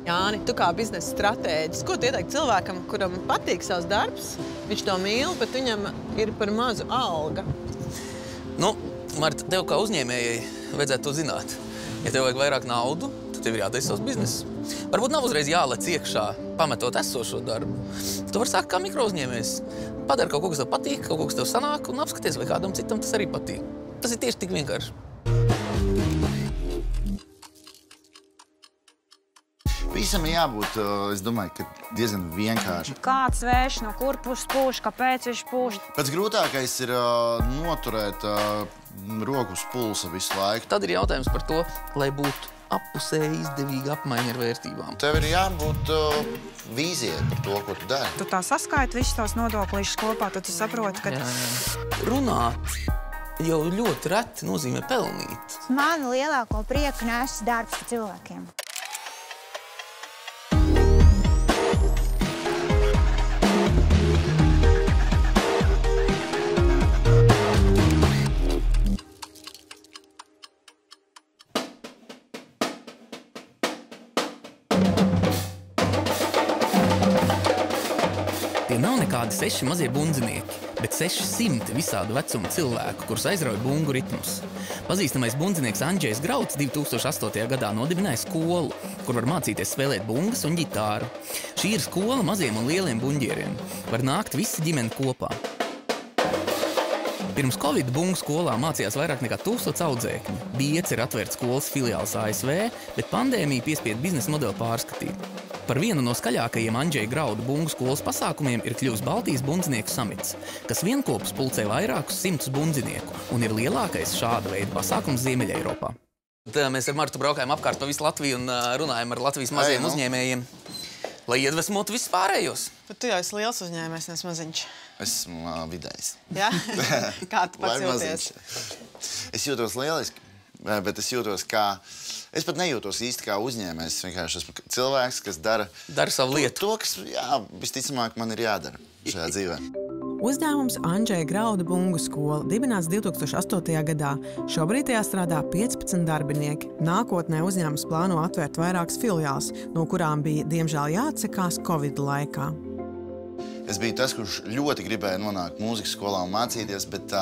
Jāni, tu kā biznesa stratēģis, ko tu ieteiktu cilvēkam, kuram patīk savs darbs, viņš to mīl, bet viņam ir par mazu alga? Nu, Marta, tev kā uzņēmējai vajadzētu to zināt. Ja tev vajag vairāk naudu, tad tev ir jātaisa savs bizness. Varbūt nav uzreiz jālec iekšā, pametot esošo darbu. Tu vari sākt kā mikrouzņēmējs. Padari kaut ko, kas tev patīk, kaut ko, kas tev sanāk, un apskaties, vai kādam citam tas arī patīk. Tas ir tieši tik vienkārši. Visam jābūt, es domāju, ka diezgan vienkārši. Kāds vējš, no kur puses pūš, kāpēc viņš pūš? Pats grūtākais ir noturēt roku uz pulsa visu laiku. Tad ir jautājums par to, lai būtu appusēji izdevīga apmaiņa ar vērtībām. Tev ir jābūt vīzijai par to, ko tu dari. Tu tā saskaiti visus tos nodokļus kopā, tad tu saproti, ka... Runāt jau ļoti reti nozīmē pelnīt. Manu lielāko prieku nes darbs ar cilvēkiem. Tie nav nekādi 6 mazie bundzinieki, bet 600 visādu vecumu cilvēku, kurus aizrauj bungu ritmus. Pazīstamais bundzinieks Andžejs Grauds 2008. gadā nodibināja skolu, kur var mācīties spēlēt bungas un ģitāru. Šī ir skola maziem un lieliem buņģieriem. Var nākt visa ģimene kopā. Pirms Covid bungu skolā mācījās vairāk nekā 1000 audzēkņu. Biec ir atvērts skolas filiāls ASV, bet pandēmija piespieda biznesa modeli pārskatīt. Par vienu no skaļākajiem Andžeja Grauda bungu skolas pasākumiem ir kļuvis Baltijas bundzinieku samits, kas vienkopus pulcē vairākus 100 bundzinieku un ir lielākais šāda veida pasākums Ziemeļeiropā. Mēs ar Martu braukājam apkārt pa visu Latviju un runājam ar Latvijas mazajiem uzņēmējiem, lai iedvesmotu visus pārējos. Bet tu jau esi liels uzņēmējs, nes maziņš. Esmu vidējs. Jā? Kā tu pats jūties? Es jūtos lieliski, bet es jūtos kā... Es pat nejūtos īsti kā uzņēmējs. Es vienkārši esmu cilvēks, kas dara savu lietu. To, kas, jā, visticamāk, man ir jādara šajā dzīvē. Uzņēmums Andžeja Grauda bungu skola dibināts 2008. gadā. Šobrīd tajā strādā 15 darbinieki. Nākotnē uzņēmums plāno atvērt vairākas filiāls, no kurām bija, diemžēl, jāatsakās Covid laikā. Es biju tas, kurš ļoti gribēja nonākt mūzikas skolā un mācīties, bet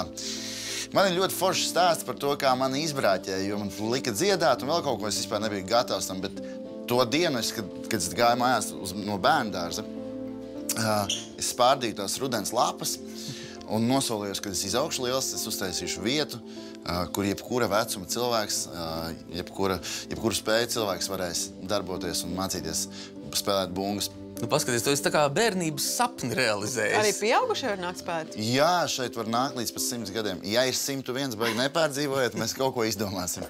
man ir ļoti foršs stāsts par to, kā mani izbrāķēja, jo man lika dziedāt un vēl kaut ko es vispār nebiju gatavs tam, bet to dienu, kad es gāju mājās no bērndārza, es spārdīju tās rudens lapas un nosolījos, kad es izaugšu liels, es uztaisīšu vietu, kur jebkura vecuma cilvēks, jebkura spēja cilvēks varēs darboties un mācīties spēlēt bungas. Nu, paskaties, tu esi tā kā bērnības sapni realizējis. Arī pieaugušie var nākt spēt? Jā, šeit var nākt līdz pat 100 gadiem. Ja ir 101, baigi nepārdzīvojot, mēs kaut ko izdomāsim.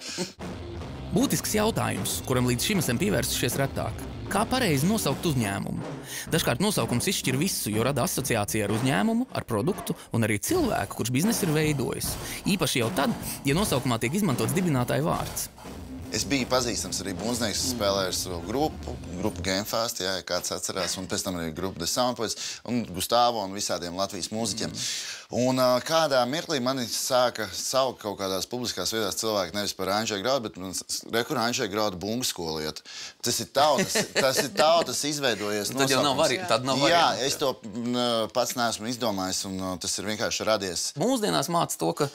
Būtisks jautājums, kuram līdz šim esam pievērsušies retāk. Kā pareizi nosaukt uzņēmumu? Dažkārt nosaukums izšķir visu, jo rada asociācija ar uzņēmumu, ar produktu un arī cilvēku, kurš biznesu ir veidojis. Īpaši jau tad, ja nosaukumā tiek izmantots dibinātāja vārds. Es biju pazīstams arī bundznieks, spēlēju ar savu grupu Gamefast, ja kāds atcerās, un pēc tam arī grupu The Soundboys, un Gustavo un visādiem Latvijas mūziķiem. Un kādā mirklī mani sāka saukt kaut kādās publiskās vietās cilvēki nevis par Andžeju Graudu, bet rekur Andžeja Grauda bungu skolu iet. Tas ir tautas izveidojies nosaukums. Tad jau nav variants. Jā, es to pats neesmu izdomājis, un tas ir vienkārši radies. Mūsdienās māca to, ka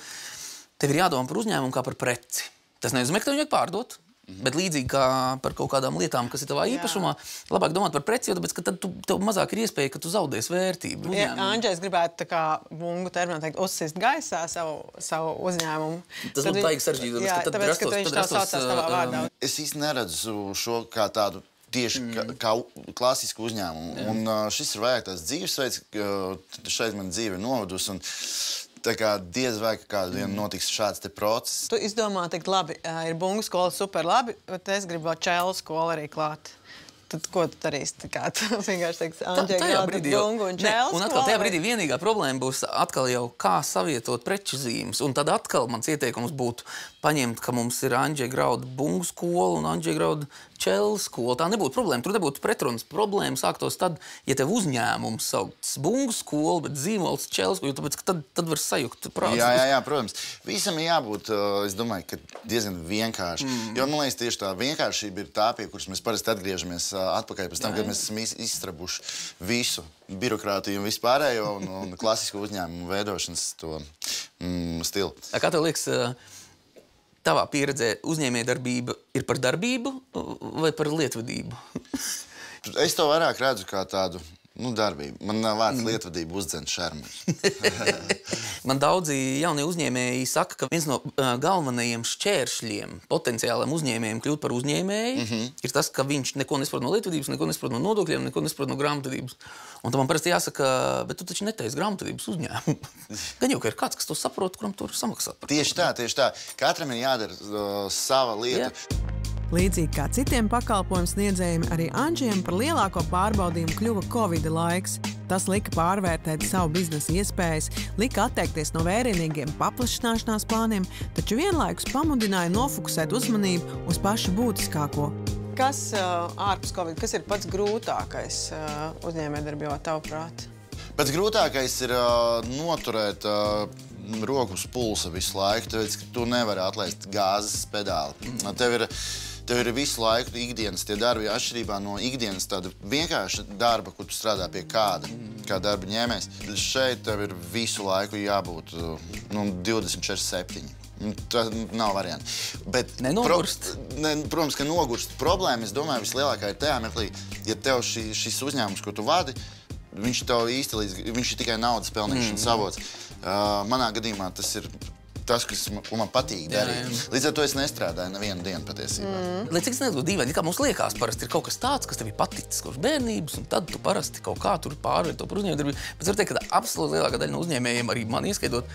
tev ir jādomā par uzņēmumu kā par preci. Tas nenozīmē, ka tev viņu pārdot, bet līdzīgi kā par kaut kādām lietām, kas ir tavā īpašumā, labāk domāt par preci, jo tāpēc, ka tad tev mazāk ir iespēja, ka tu zaudēsi vērtību. Ja Andžejs gribētu tā kā bungu terminā teikt, uzsist gaisā savu uzņēmumu. Tas būtu baigi sarežģīti, tāpēc, ka viņš tā saucās tavā vārdā. Es īsti neredzu šo kā tādu tieši kā klasisku uzņēmumu. Un šis ir vairāk tās dzīvesveids, šeit man dzīve ir novadusi. Tā kā diez vai kādu dienu notiks šāds te process. Tu izdomā teikt, labi, ir bungu skola super labi, bet es gribu čelu skolu arī klāt. Tad ko tu darīsi? Tu vienkārši teiksi, Andžeja Grauda bungu un čelu skolu? Un atkal tajā brīdī vienīgā problēma būs atkal jau kā savietot preču zīmes. Un tad atkal mans ieteikums būtu paņemt, ka mums ir Andžeja Grauda bungu skola un Andžeja Grauda čelu skola. Tā nebūtu problēma. Tur nebūtu pretrunas. Problēma sāktos tad, ja tev uzņēmums saukts bungu skolu, bet zīmols čelu skolu, jo tāpēc, ka tad var sajukt prāts. Jā, protams. Visam jābūt, es domāju, ka diezgan vienkārši. Jo, man liekas, tieši tā vienkāršība ir tā, pie kuras mēs parasti atgriežamies atpakaļ pēc tam, kad mēs esam izstrabuši visu birokrātiju un vispārējo un klasisku uzņēmumu veidošanas to stilu. Kā tev liekas, tavā pieredzē uzņēmējdarbība ir par darbību vai par lietvedību? Es to vairāk redzu kā tādu darbību. Man vārds lietvedība uzdzen šermus. Man daudzi jaunie uzņēmēji saka, ka viens no galvenajiem šķēršļiem potenciāliem uzņēmējiem kļūt par uzņēmēju ir tas, ka viņš neko nesaprot no lietvedības, neko nesaprot no nodokļiem, neko nesaprot no grāmatvedības. Un tam man parasti jāsaka, bet tu taču netaisi grāmatvedības uzņēmumu. Gan jau, ka ir kāds, kas to saprot, kuram tu vari samaksāt. Tieši tā. Katram ir jādara sava lieta. Jā. Līdzīgi kā citiem pakalpojumu sniedzējiem, arī Andžejam par lielāko pārbaudījumu kļuva Covid laiks. Tas lika pārvērtēt savu biznesa iespējas, lika atteikties no vērienīgiem paplašināšanās plāniem, taču vienlaikus pamudināja nofokusēt uzmanību uz pašu būtiskāko. Kas ārpus Covid, kas ir pats grūtākais uzņēmējdarbībā tavuprāt? Pats grūtākais ir noturēt roku uz pulsa visu laiku, tāpēc, ka tu nevari atlaist gāzes pedāli. Tev ir visu laiku ikdienas tie darbi atšķirībā no ikdienas tāda vienkārša darba, kur tu strādā pie kāda, kā darba ņēmējs. Šeit tev ir visu laiku jābūt 24/7. Tā nav varianti. Bet nenogurst? Protams, ka nogurst. Problēma, es domāju, vislielākā ir tajā mirklī, ja tev šis uzņēmums, ko tu vadi, viņš ir tikai naudas pelnīšanas avots. Manā gadījumā tas ir tas, ko man patīk darīt. Līdz ar to es nestrādāju nevienu dienu patiesībā. Lai cik es nezinu dīvaini, kā mums liekas, parasti ir kaut kas tāds, kas tev ir paticis kopš bērnības, un tad tu parasti kaut kā tur pārvērt to par uzņēmējdarbību. Bet var teikt, ka absolūti lielākā daļa no uzņēmējiem, arī man ieskaidot,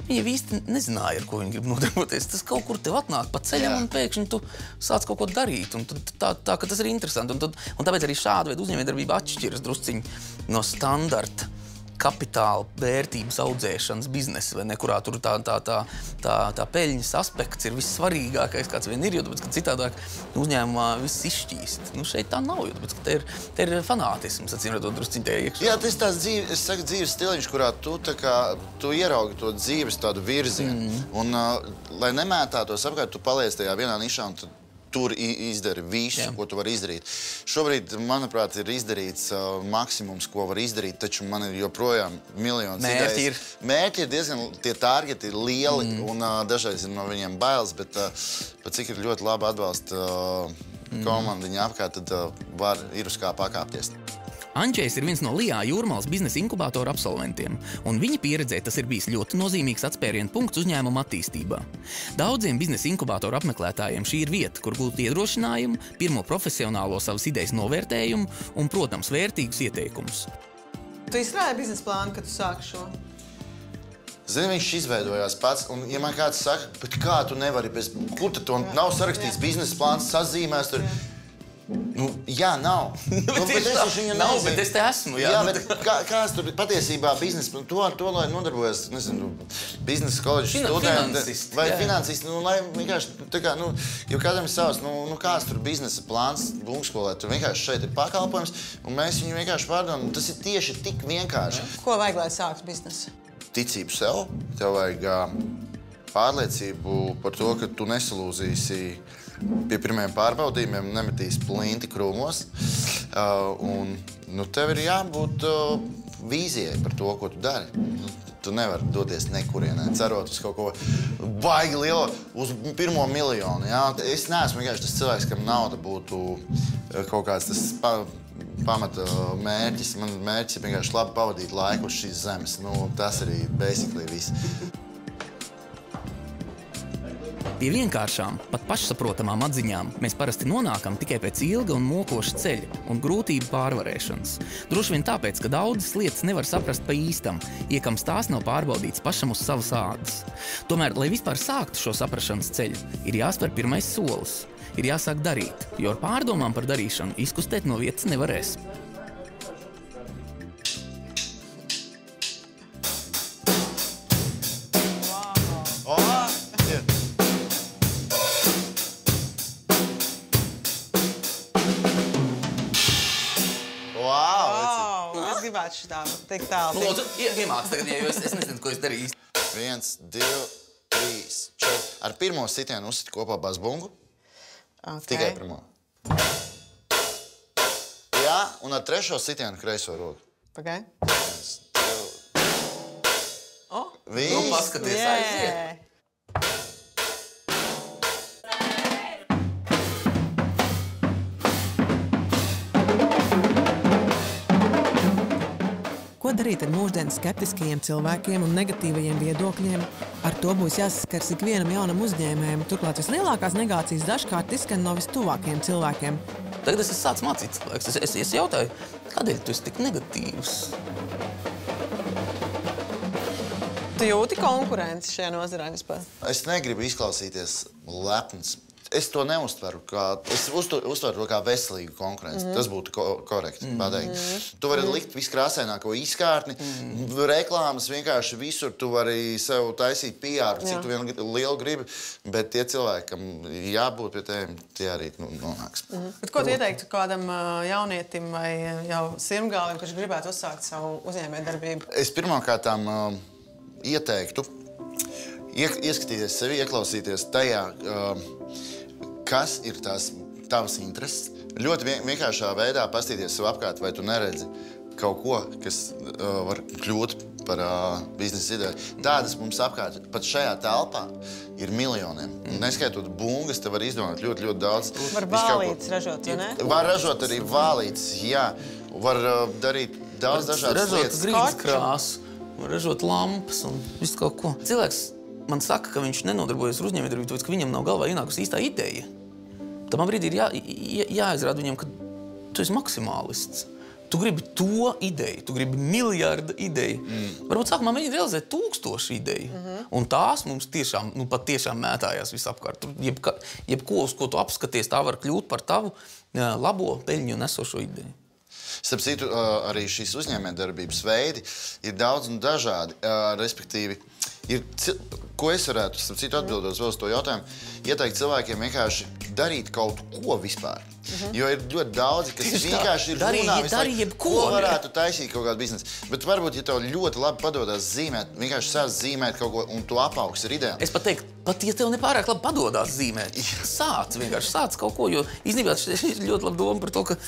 viņi īsti nezināja, ar ko viņi grib nodarboties. Tas kaut kur tev atnāk pa ceļam, un pēkšņi tu sāc kaut ko darīt. Un tā, ka tas ir interesanti. Un tāpēc arī šāda veida uzņēmējdarbība atšķiras drusciņi no standarta kapitāla vērtības audzēšanas biznesa, vai ne, kurā tur tā peļņas aspekts ir vissvarīgākais, kāds vien ir, jo tāpēc, ka citādāk uzņēmumā viss izšķīst. Šeit tā nav, jo tāpēc, ka te ir fanātisms, acīm redzot, drusciņ te iekšā. Jā, tas tās dzīves stiliņš, kurā tu ieraugi to dzīves tādu virzienu. Un, lai nemētātos apkārt, tu paliec tajā vienā nišā un tur izdari visu, ko tu vari izdarīt. Šobrīd, manuprāt, ir izdarīts maksimums, ko var izdarīt, taču man ir joprojām miljonas idejas. Mērķi ir diezgan, tie targeti ir lieli, un dažreiz ir no viņiem bailes, bet cik ir ļoti labi atbalsta komandiņa apkārt, tad ir uz kā pakāpties. Andžejs ir viens no Lijā Jūrmalas biznesa inkubātora absolventiem, un viņa pieredzē tas ir bijis ļoti nozīmīgs atspērienu punkts uzņēmuma attīstībā. Daudziem biznesa inkubātora apmeklētājiem šī ir vieta, kur gūt iedrošinājumu, pirmo profesionālo savas idejas novērtējumu un, protams, vērtīgus ieteikumus. Tu izstrādāji biznesa plānu, kad tu sāki šo? Zini, viņš izveidojās pats, un ja man kāds saka, bet kā tu nevari kur tad to nav sarakstīts biznesa plāns, sazīmēs tur? Jā, nav. Bet es te esmu. Jā, bet kāds tur patiesībā biznesa, to lai nodarbojas, nezinu, biznesa koledžas studenti vai finansisti, lai vienkārši, jo kādam ir savs, kāds tur biznesa plāns bunkskolē, tur vienkārši šeit ir pakalpojums, un mēs viņu vienkārši pārdodam, tas ir tieši tik vienkārši. Ko vajag, lai sāks biznesa? Ticību sev, tev vajag pārliecību par to, ka tu nesalūzīsi pie pirmajiem pārbaudījumiem, nemetīs plinti krūmos. Un tev ir jābūt vīzijai par to, ko tu dari. Tu nevari doties nekurienē, cerot uz kaut ko baigi lielu, uz pirmo miljonu. Jā? Es neesmu vienkārši tas cilvēks, kam nauda būtu kaut kāds tas pamata mērķis. Man mērķis ir vienkārši labi pavadīt laiku uz šīs zemes. Tas arī basically viss. Pie vienkāršām, pat pašsaprotamām atziņām mēs parasti nonākam tikai pēc ilga un mokoša ceļa un grūtību pārvarēšanas. Droši vien tāpēc, ka daudzas lietas nevar saprast pa īstam, iekams tās nav pārbaudītas pašam uz savas ādas. Tomēr, lai vispār sāktu šo saprašanas ceļu, ir jāspēr pirmais solis. Ir jāsāk darīt, jo ar pārdomām par darīšanu izkustēt no vietas nevarēs. Tik tālu. Lūdzu, iemāc tagad, jo es nezinu, ko es darīju. 1, 2, 3, 4. Ar pirmo sitienu uzsit kopā basbungu. Okay. Tikai pirmo. Tā, un ar trešo sitienu kreiso roku. Pagai. Viss. Nu, paskaties, aiziet. Ko darīt ar mūsdienu skeptiskajiem cilvēkiem un negatīvajiem viedokļiem? Ar to būs jāsaskars ikvienam jaunam uzņēmējam. Turklāt vislielākās negācijas dažkārt izskan no vistuvākajiem cilvēkiem. Tagad es sācu mācīt cilvēkus. Es jautāju, kādēļ tu esi tik negatīvs? Tu jūti konkurenci šajā nozarē vispār? Es negribu izklausīties lepns. Es to neuztveru kā... Es uztveru to kā veselīgu konkurenci. Tas būtu korekti pateikt. Tu vari likt viskrāsaināko izkārtni, reklāmas vienkārši visur. Tu vari sev taisīt PR, cik tu vien lielu gribi, bet tie cilvēki, kam jābūt pie tiem, tie arī nonāks. Bet ko tu ieteiktu kādam jaunietim vai jau sirmgālim, kurš gribētu uzsākt savu uzņēmējdarbību? Es pirmkārtām ieteiktu ieskatīties sevi, ieklausīties tajā, kas ir tavas intereses. Ļoti vienkāršā veidā pastīties sev apkārt, vai tu neredzi kaut ko, kas var kļūt par biznesa ideju. Tādas mums apkārt, pat šajā telpā, ir miljoniem. Neskaitot bungas, te var izdomāt ļoti, ļoti daudz. Var vālītes ražot, vai ne? Var ražot arī vālītes, jā. Var darīt daudz dažādas lietas. Ražot grīdkrāsu, var ražot lampas un visu kaut ko. Cilvēks man saka, ka viņš nenodarbojas ar uzņēmējdarbību, tāpēc, ka viņam nav galvā ienākusi īstā ideja. Tamā brīdī ir jāizrāda viņam, ka tu esi maksimālists. Tu gribi to ideju, tu gribi miljarda ideju. Varbūt sākumā mēģini realizēt 1000 ideju. Un tās mums tiešām, pat tiešām mētājās visapkārt. Jebko, uz ko tu apskaties, tā var kļūt par tavu labo peļņu nesošo ideju. Starp citu, arī šīs uzņēmējdarbības veidi ir daudz un dažādi, respektīvi, ko es varētu, starp citu, atbildot vēl uz to jautājumu, ieteikt cilvēkiem vienkārši darīt kaut ko vispār. Jo ir ļoti daudzi, kas vienkārši ir runā visu laiku, ko varētu taisīt kaut kādu biznesu. Bet varbūt, ja tev ļoti labi padodās zīmēt, vienkārši sāc zīmēt kaut ko, un tu apaugs ir ideāli. Es pat teiktu, pat ja tev nepārāk labi padodās zīmēt, sāc kaut ko, jo īstenībā šis ir ļoti labi doma par to, ka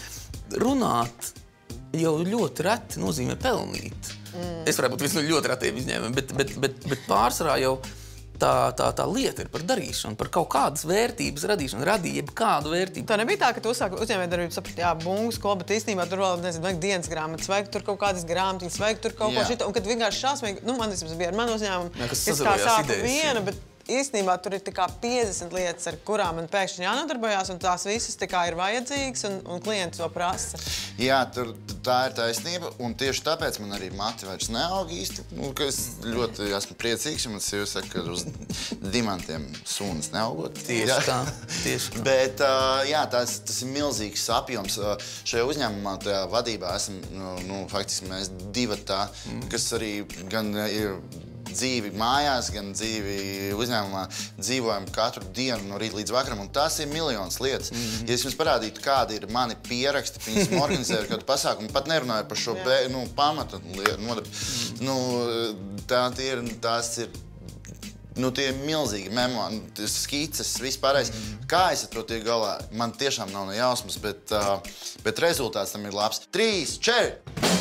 runāt jau ļoti reti nozīmē pelnīt. Es varētu būt viens no ļoti retiem izņēmumiem, bet pārsvarā jau tā lieta ir par darīšanu, par kaut kādas vērtības radīšanu, radīt jebkādu vērtību. Tā nebija tā, ka tu uzsāki uzņēmējdarbību, saprati, bungu skolu, bet īstenībā tur vēl, nezinu, vajag dienas grāmatas, vajag tur kaut kādas grāmatiņas, vajag tur kaut ko šito, un kad vienkārši šausmīgi, man vismaz bija ar manu uzņēmumu, kas kā sāku viena, bet īstenībā tur ir tā kā 50 lietas, ar kurām man pēkšņi jānodarbojās, un tās visas tā kā ir vajadzīgas, un klienti to prasa. Jā, tā ir taisnība, un tieši tāpēc man arī mati vairs neaug īsti, ka es ļoti esmu priecīgs, un man sieva saka, ka uz dimantiem sunas neaugot. Tieši tā, tieši tā. Bet, jā, tas ir milzīgs apjoms. Šajā uzņēmumā, tajā vadībā esam, faktiski mēs divatā, kas arī gan ir dzīvi mājās, gan dzīvi uzņēmumā dzīvojam katru dienu no rīta līdz vakaram, un tas ir miljonas lietas. Ja es jums parādītu, kādi ir mani pieraksti, pirms organizēju kādu pasākumu, pat nerunāju par šo pamata nodarbi. Tie ir milzīgi memoāri, skices, vispārējais. Kā es ar to tiek galā? Man tiešām nav ne jausmas, bet rezultāts tam ir labs. 3, 4!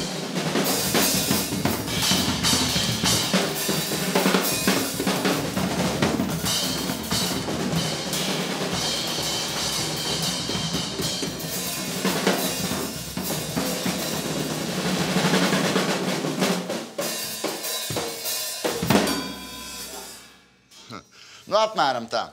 Apmēram tā.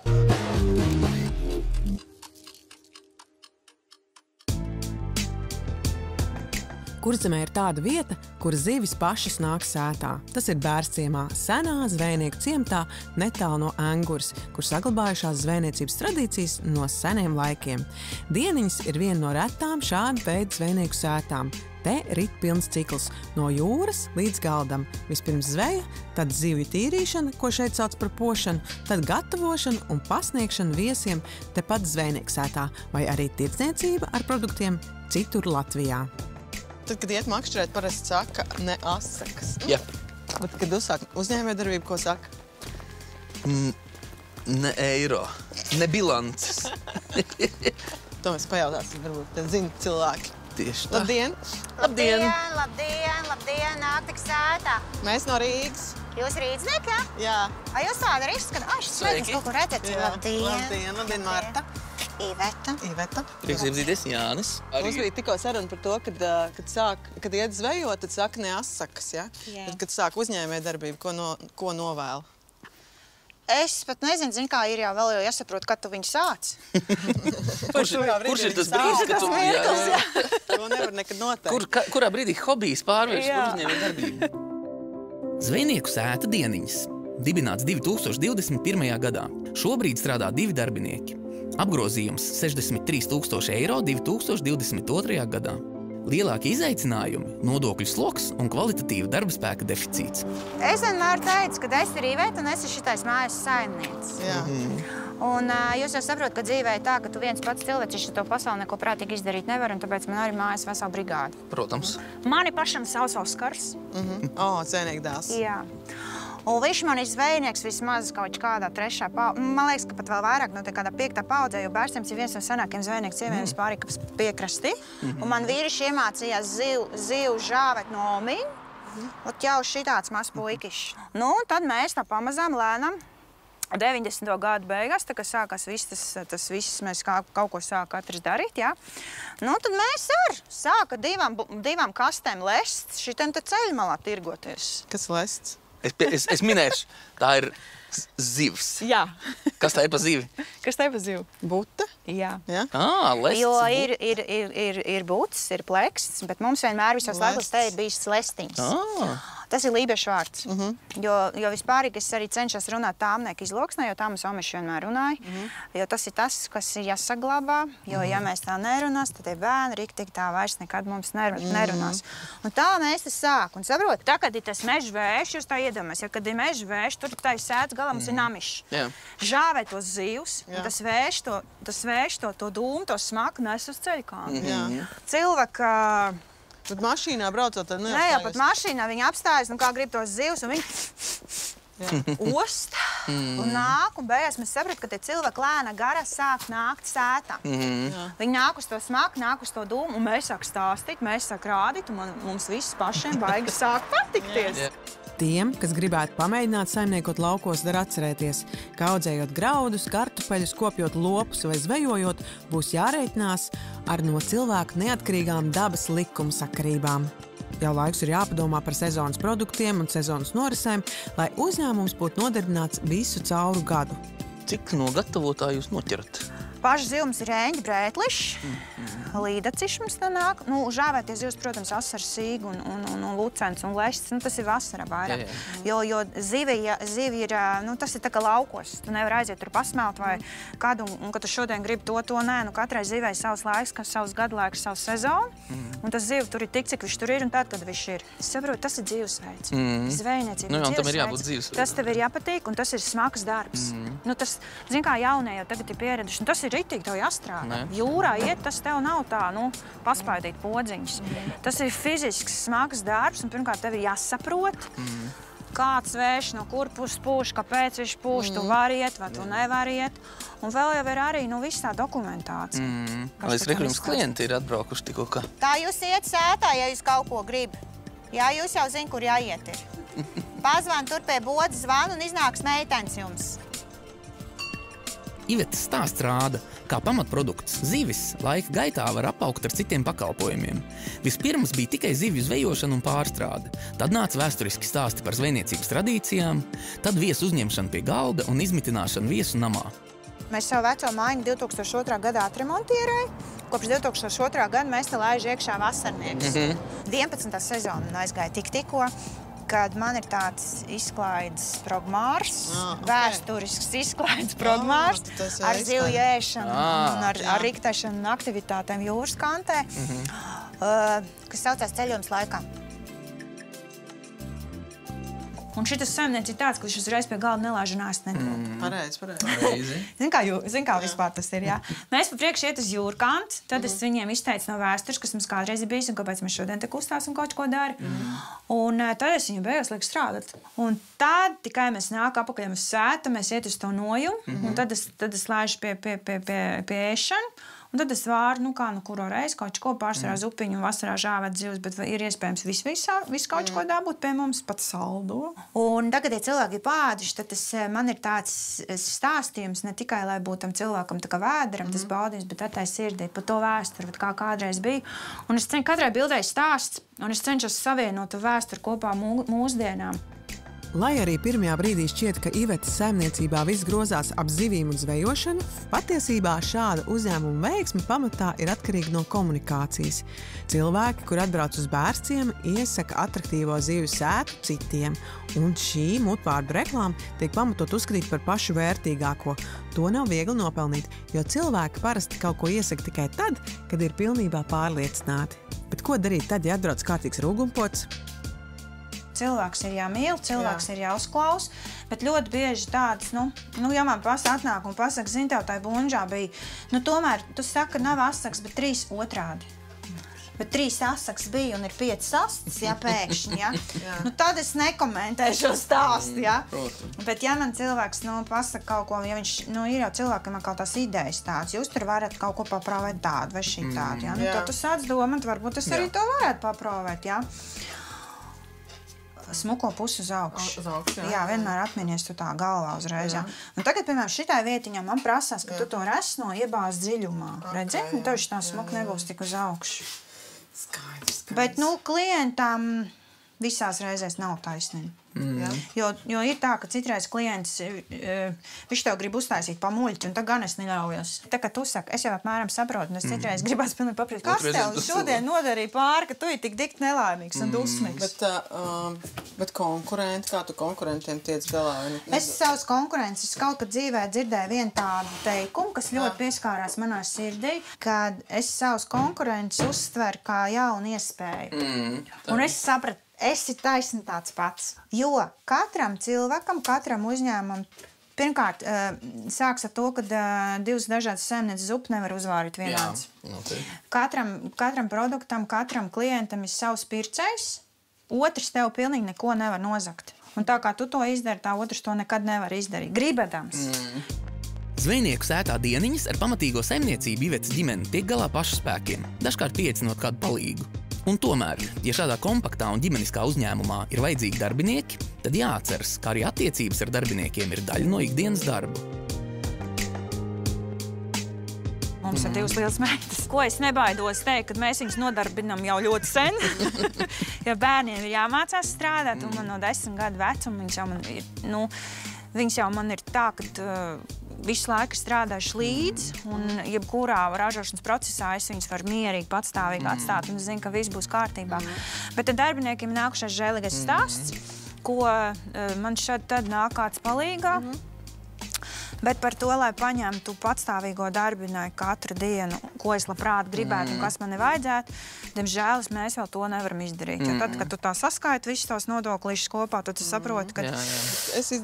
Kurzemē ir tāda vieta, kur zivis pašas nāk sētā. Tas ir Bērzciemā, senā zvejnieku ciemtā, netālu no Engures, kur saglabājušās zvejniecības tradīcijas no seniem laikiem. Dieniņas ir viena no retām šāda veida zvejnieku sētām. Te rit pilns cikls no jūras līdz galdam. Vispirms zveja, tad zivju tīrīšana, ko šeit sauc par pošanu, tad gatavošana un pasniegšana viesiem tepat zvejnieku sētā, vai arī tirdzniecība ar produktiem citur Latvijā. Tad, kad iet makšķerēt, parasti saka ne asakas. Jā. Bet, kad uzsāk uzņēmējdarbību, ko saka? Ne eiro, ne bilances. To mēs pajautāsim, varbūt zina cilvēki. Tieši tā. Labdien! Labdien, labdien, nāk tik sētā. Mēs no Rīgas. Jūs rīdznieki, jā? Jā. Ai, jūs tāda arī izskat? Ai, šis sveikins kaut kur redzēt. Labdien, Marta. Iveta. Prieks iepazīties, Jānis. Mums bija tikko saruna par to, kad iet zvejot, tad saka neasakas, ja? Jā. Kad sāk uzņēmējdarbību, ko novēl? Es pat nezinu, kā ir jau vēl jāsaprot, kad tu viņu sāc. Kurš ir tas brīdis, kad tu... Jā. To nevar nekad noteikt. Kurā brīdī hobijs pārvērš par uzņēmēju darbību? Zvejnieku sēta dieniņas. Dibināts 2021. gadā. Šobrīd strādā 2 darbinieki. Apgrozījums 63 000 eiro 2022. gadā. Lielākie izaicinājumi – nodokļu sloks un kvalitatīva darba spēka deficīts. Es vienmēr teicu, ka es ir Iveta un es ir šitais mājas saimnieks. Jā. Un jūs jau saprotat, ka dzīvē ir tā, ka tu viens pats cilvēks šo pasauli neko prātīgi izdarīt nevar, un tāpēc man arī mājas vesela brigāde. Protams. Mani pašam savs Oskars. Dzēnieka dēls. Jā. Un viņš man ir zvejnieks vismaz kaut kādā 3. paudzē. Man liekas, ka pat vēl vairāk no kādā 5. paudzē, jo Bērstams ir viens no senākiem zvejnieku ciemiem vispār piekrasti. Un man vīriši iemācījās zivu žāvēt no omiņu. Jau šitāds mazs puikišs. Nu, tad mēs tā pamazām lēnām 90. gadu beigās, tā kā sākās tas viss, mēs kaut ko sāka katrs darīt, jā. Nu, tad mēs sāka divām kastēm lest šitam te ceļmalā tirgoties. Kas lests? Es minēšu, tā ir zivs. Jā. Kas tā ir pa zivi? Kas tā ir pa zivu? Bute? Jā. Lests. Jo ir buts, ir pleksts, bet mums vienmēr visos laikos te ir bijis lestiņs. Tas ir lībiešu vārds. Jo vispārīgi es arī cenšos runāt tāmnieku izloksnē, jo tā mums omeši vienmēr runāja. Jo tas ir tas, kas ir jāsaglabā, jo ja mēs tā nerunās, tad tie bērni riktīgi tā vairs nekad mums nerunās. Un tā mēs te sāk. Un saprot, tā, kad ir tas meža vējš, jūs tā iedomājas, ja kad ir meža vējš, tur tā ir sēdz galā, mums ir namišs. Žāvē tos zivs, un tas vējš to dūmu, to smaku nes uz ceļkānu. Cilvēka... Bet mašīnā braucot, tad neapstājas. Nē, jau pat mašīnā viņi apstājas, kā grib tos zivs, un viņi ost un nāk, un beigās mēs sapratam, ka tie cilvēki lēna gara sāk nākt sētā. Viņi nāk uz to smaku, nāk uz to dūmu, un mēs sāk stāstīt, mēs sāk rādīt, un mums visus pašiem baigi sāk patikties. Tiem, kas gribētu pamēģināt saimniekot laukos, dar atcerēties, ka audzējot graudus, kartupeļus, kopjot lopus vai zvejojot, būs jārēķinās ar no cilvēku neatkarīgām dabas likumsakarībām. Jau laiks ir jāpadomā par sezonas produktiem un sezonas norisēm, lai uzņēmums būtu nodarbināts visu cauru gadu. Cik no gatavotā jūs noķerat? Paši zivs ir ēņģi brētlišs, līdacišs mums tā nāk. Nu, žāvēties zivs, protams, asars sīgi un lucens un lests, nu, tas ir vasarā vairāk. Jo zivi ir, nu, tas ir tā kā laukos. Tu nevar aiziet tur pasmelt vai kādu, un kad tu šodien gribi to, nē, nu, katrai zivei savs laiks, savs gadlaiks, savs sezonu. Un tas zivi tur ir tik, cik viņš tur ir un tad, kad viņš ir. Es saprotu, tas ir dzīvesveids. Zvejniecība ir dzīvesveids. Tam ir jābūt dzīvesveidam. Tas tev ir jāpatīk, un tas ir smags darbs. Nu, tas, zin kā jaunie jau tagad ir pieraduši, un tas ir ritīgi tev jāstrādā. Jūrā iet, tas tev nav tā, nu, paspaidīt podziņas. Tas ir fizisks smags darbs, un pirmkārt tev ir jāsaprot, kāds vējš, no kur pūš, kāpēc viņš pūš, tu vari iet vai tu nevari iet. Un vēl jau ir arī, nu, viss tā dokumentācija. Es reku, jums klienti ir atbraukuši tikko kā. Tā jūs iet sētā, ja jūs kaut ko grib. Jā, jūs jau zin, kur jāiet ir. Pazvan tur pie bodas zvanu un iznāks meitenes jums. Ivetas stāsts rāda, kā pamatprodukts zivis laika gaitā var apaugt ar citiem pakalpojumiem. Vispirms bija tikai zivju zvejošana un pārstrāde, tad nāca vēsturiski stāsti par zvejniecības tradīcijām, tad viesu uzņemšana pie galda un izmitināšana viesu namā. Mēs savu veco mājiņu 2002. gadā atremontierēja. Kopš 2002. gada mēs te laiž iekšā vasarnieks. 11. sezona aizgāja tikko, kad man ir tāds izklaides progmārs, vēsturisks izklaides progmārs ar zivju ēšanu un ar riktēšanu un aktivitātēm jūras kantē, kas saucās ceļojums laikā. Un šitas saimnieks ir tāds, ka viņš uzreiz pie galda nelāž un ēst neko. Pareizi. Zin kā vispār tas ir, jā. Mēs pa priekš iet uz jūrkantu, tad es viņiem izteicu no vēstures, kas mums kādreiz ir bijis un kāpēc mēs šodien te kustās un kaut ko dari. Un tad es viņu beigās lieku strādāt. Un tad tikai mēs nāk apakaļam uz sēta, mēs iet uz to nojumu, un tad es laižu pie ēšanu. Un tad es vāru, nu kā, nu kuro reizi kaut ko pārsvarā zupiņu un vasarā žāvēt zivs, bet ir iespējams visu kaut ko dabūt pie mums, pat saldo. Un tagad, ja cilvēki ir pāduši, tad man ir tāds stāstījums ne tikai, lai būtu tam cilvēkam tā kā vēderam, tas baudījums, bet arī tai sirdī par to vēsturi, kā kādreiz bija. Un es katrai bildē stāsts, un es cenšos savienot to vēsturi kopā mūsdienām. Lai arī pirmajā brīdī šķiet, ka Ivetes saimniecībā viss grozās ap zivīm un zvejošanu, patiesībā šāda uzņēmuma veiksme pamatā ir atkarīga no komunikācijas. Cilvēki, kur atbrauc uz bērciemu, iesaka atraktīvo zivju sētu citiem, un šī mutvārdu reklāma tiek pamatot uzskatīt par pašu vērtīgāko. To nav viegli nopelnīt, jo cilvēki parasti kaut ko iesaka tikai tad, kad ir pilnībā pārliecināti. Bet ko darīt tad, ja atbrauc kārtīgs rūgumpots? Cilvēks ir jāmīl, cilvēks ir jāuzklaus, bet ļoti bieži tāds, ja man atnāk un pasaka, zini, tev tai bunžā bija, tomēr, tu saka, ka nav asaks, bet 3 otrādi. Bet 3 asaks bija un ir 5 astas, pēkšņi, tad es nekomentēju šo stāstu, Bet, ja man cilvēks, pasaka kaut ko, ja viņš, ir jau cilvēkam kaut tās idejas tāds, jūs tur varat kaut ko paprāvēt tādu vai šī tādu, tad tu sāc domāt, varbūt es arī to varētu paprāvēt, Smuko pusi uz augšu. Jā, vienmēr atminies tu tā galvā uzreiz. Un tagad, piemēram, šitai vietiņā man prasās, ka tu to resno iebāz dziļumā. Redzi? Un tev šitā smuka nebūs tik uz augšu. Skaidrs. Bet, klientam visās reizēs nav taisnība. Jo ir tā, ka citreiz klients, viņš tev grib uztaisīt pamuļķi, un tad gan es neļaujos. Tā kā tu saki, es jau apmēram saprotu, un es citreiz gribās pilnīgi papriekt, kas tev šodien nodarīja pāri, ka tu ir tik dikti nelaimīgs un dusmīgs. Bet konkurenti, kā tu konkurentiem tiec galā? Es savus konkurences kaut kad dzīvē dzirdēju vienu tādu teikumu, kas ļoti pieskārās manā sirdī, kad es savus konkurences uztveru kā jaunu iespēju. Un es sapratu, esi taisni tāds pats. Jo katram cilvēkam, katram uzņēmumam, pirmkārt, sāks ar to, ka 2 dažādas saimnieces zupu nevar uzvārīt vienāds. Katram produktam, katram klientam ir savs pircējs, otrs tev pilnīgi neko nevar nozagt. Un tā kā tu to izdari, tā otrs to nekad nevar izdarīt. Gribedams. Zvejnieku sētā dieniņas ar pamatīgo saimniecību Ivetes ģimene tiek galā pašu spēkiem, dažkārt piecinot kādu palīgu. Un tomēr, ja šādā kompaktā un ģimeniskā uzņēmumā ir vajadzīgi darbinieki, tad jāatceras, ka arī attiecības ar darbiniekiem ir daļa no ikdienas darba. Mums ir 2 lielas meitas. Ko es nebaidos teikt, kad mēs viņus nodarbinām jau ļoti sen. Jo bērniem ir jāmācās strādāt, un man no 10 gadu vecuma viņas jau man ir tā, ka visu laiku strādājuši līdz, un jebkurā ražošanas procesā es viņus varu mierīgi, patstāvīgi atstāt, un es zinu, ka viss būs kārtībā. Bet tad darbiniekiem nākušais žēlīgais stāsts, ko man šad tad nāk kāds palīgā, bet par to, lai paņemtu patstāvīgo darbinieku katru dienu, ko es labprāt gribētu un kas man nevajadzētu, diemžēl mēs vēl to nevaram izdarīt. Jo tad, kad tu tā saskaiti visus tos nodokļus kopā, tad tu saproti, ka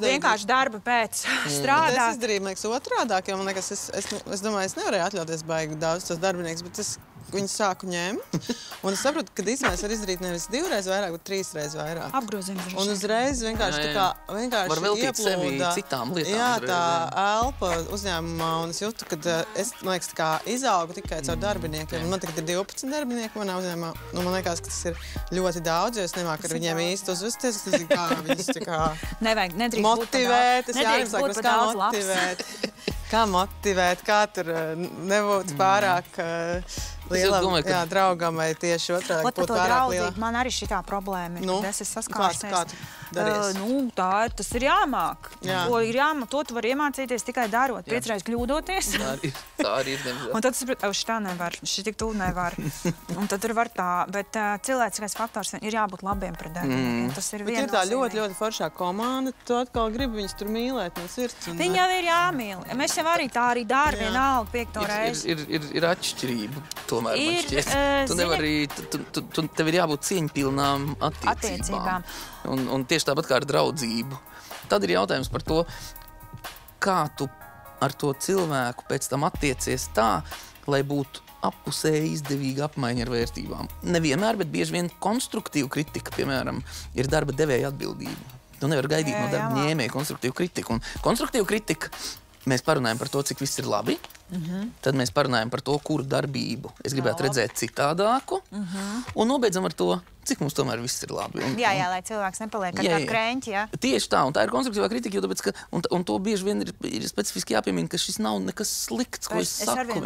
vienkārši darba pēc strādā. Es izdarīju, man liekas, otrādāk, jo man liekas, es domāju, es nevarēju atļauties baigi daudz tos darbinieks, bet viņu sāku ņemt. Un es saprotu, ka izmēs var izdarīt nevis 2 reizes vairāk, bet 3 reizes vairāk. Apgrozījums. Un uzreiz vienkārši tā kā var veltīt sevi citām lietām. Jā, tā elpa uzņēmumā, un es jūtu, ka es, man liekas, tā kā izaugu tikai caur darbiniekiem. Man tagad ir 12 darbinieki manā uzņēmumā. Man liekas, ka tas ir ļoti daudz, jo es nemāku ar viņiem īsti uzvesties. Es nezinu, kā viņus tā kā motivēt. Es jāņem sāk, kā motivēt. Kā motivēt, kā tur nebūt pārāk lielam draugam vai tieši otrādi būt pārāk lielam. Man arī šitā problēma ir, kad es esmu saskārusies. Kā tu daries? Tas ir jāmāk. To tu vari iemācīties tikai darot, 5 reizes kļūdoties. Tā arī ir, diemžēl. Un tad tu saproti, šitā nevar, šitik tu nevar. Un tad tur var tā, bet cilvēciskais faktors ir jābūt labiem pret darbiniekiem. Tas ir viennozīmīgi. Bet ir tā ļoti, ļoti foršā komanda, tu atkal gribi viņus tur mīlēt no sirds. Viņi jau ir jāmīl. Mēs jau arī tā arī dara vienalga 5. reizi. Ir atšķirība. Tomēr man šķiet, tev ir jābūt cieņpilnām attiecībām. Un tieši tāpat kā ar draudzību. Tad ir jautājums par to, kā tu ar to cilvēku pēc tam attiecies tā, lai būtu appusēji izdevīga apmaiņa ar vērtībām. Nevienmēr, bet bieži vien konstruktīva kritika, piemēram, ir darba devēja atbildība. Tu nevar gaidīt no darba ņēmēja konstruktīvu kritiku. Un konstruktīvu kritika mēs parunājam par to, cik viss ir labi, Tad mēs parunājam par to, kuru darbību es gribētu redzēt citādāku, un nobeidzam ar to, cik mums tomēr viss ir labi. Jā, lai cilvēks nepaliek ar tā krēņķi, jā. Tieši tā, un tā ir konstruktīvā kritika, jo tāpēc, ka, un to bieži vien ir specifiski jāpiemina, ka šis nav nekas slikts, ko es saku.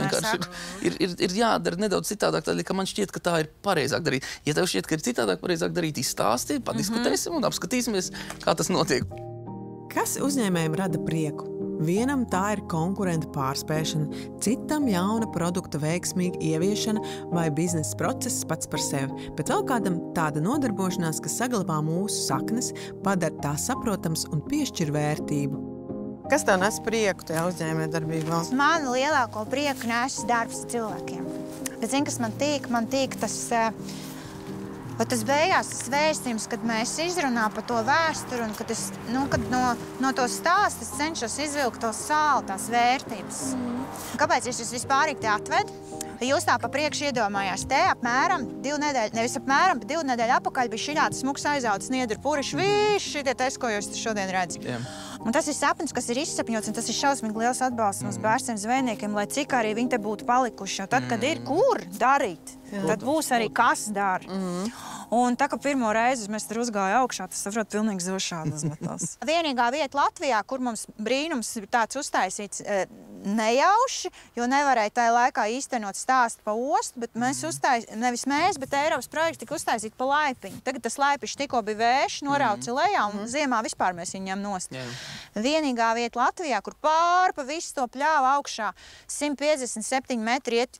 Ir jādara nedaudz citādāk, tādēļ, ka man šķiet, ka tā ir pareizāk darīt. Ja tev šķiet, ka ir citādāk pareizāk darīt, izstāsti, padiskutēsim un apskatīsimies, kā tas notiek. Kas uzņēmējiem rada prieku? Vienam tā ir konkurenta pārspēšana, citam jauna produkta veiksmīga ieviešana vai biznesa process pats par sevi, bet vēl kādam tāda nodarbošanās, kas saglabā mūsu saknes, padara tā saprotams un piešķir vērtību. Kas tev nes prieku tajā uzņēmējdarbībā? Man lielāko prieku nes darbs cilvēkiem. Bet zini, kas man tīk tas beigās tas vēstījums, kad mēs izrunājam par to vēsturi un kad es, kad no to stāsta es cenšos izvilkt to sāli, tās vērtības. Kāpēc es jūs vispārīgi te atvedu? Jūs tā pa priekšu iedomājās, te apmēram 2 nedēļu, nevis apmēram, bet 2 nedēļu apakaļ bija šķiļāts smuks aizaudzis niedru puriši, viss šitie tes, ko jūs šodien redzi. Un tas ir sapnis, kas ir izsapņots, un tas ir šausmīgi liels atbalsts mums bērniem zvejniekiem, lai cik arī viņi te būtu palikuši. Jo tad, kad ir kur darīt, tad būs arī kas dara. Un tā, ka pirmo reizi mēs tur uzgāja augšā, tas, saprot, pilnīgi zošādi uzmetās. Vienīgā vieta Latvijā, kur mums brīnums ir tāds uztaisīts nejauši, jo nevarēja tajā laikā īstenot stāstu pa ostu, bet mēs nevis mēs, bet Eiropas projekts tika uztaisīt pa laipiņu. Tagad tas laipiņš tikko bija vējš, norauca lejā, un ziemā vispār mēs viņu ņem nost. Vienīgā vieta Latvijā, kur pāri pa visu to pļāvu augšā 157 metri iet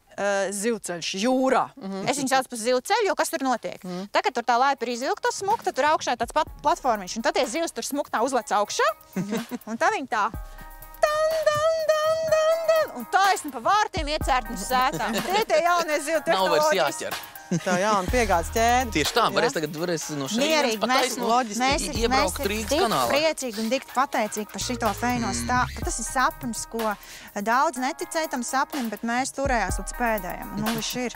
zivceļš jūrā. Es viņu saucu par zivceļu, jo kas tur notiek? Tagad tur tā laipa ir izvilkta smukta, tad tur augšā ir tāds platformiņš, un tad tie zivs tur smuktā uzlec augšā, un tad viņi tā un taisni pa vārtiem iecērt uz sētām. Tie jaunie zivu tehnoloģijas. Nav vairs jāķer. Tā jauna piegādes ķēde. Tieši tā, varēs no šeit pataisno iebraukt Rīgas kanālā. Mēs ir priecīgi un dikti pateicīgi par šito feino stāstu. Tas ir sapnis, ko daudz neticēja tam sapnim, bet mēs turējās līdz pēdējiem. Nu, viņš ir.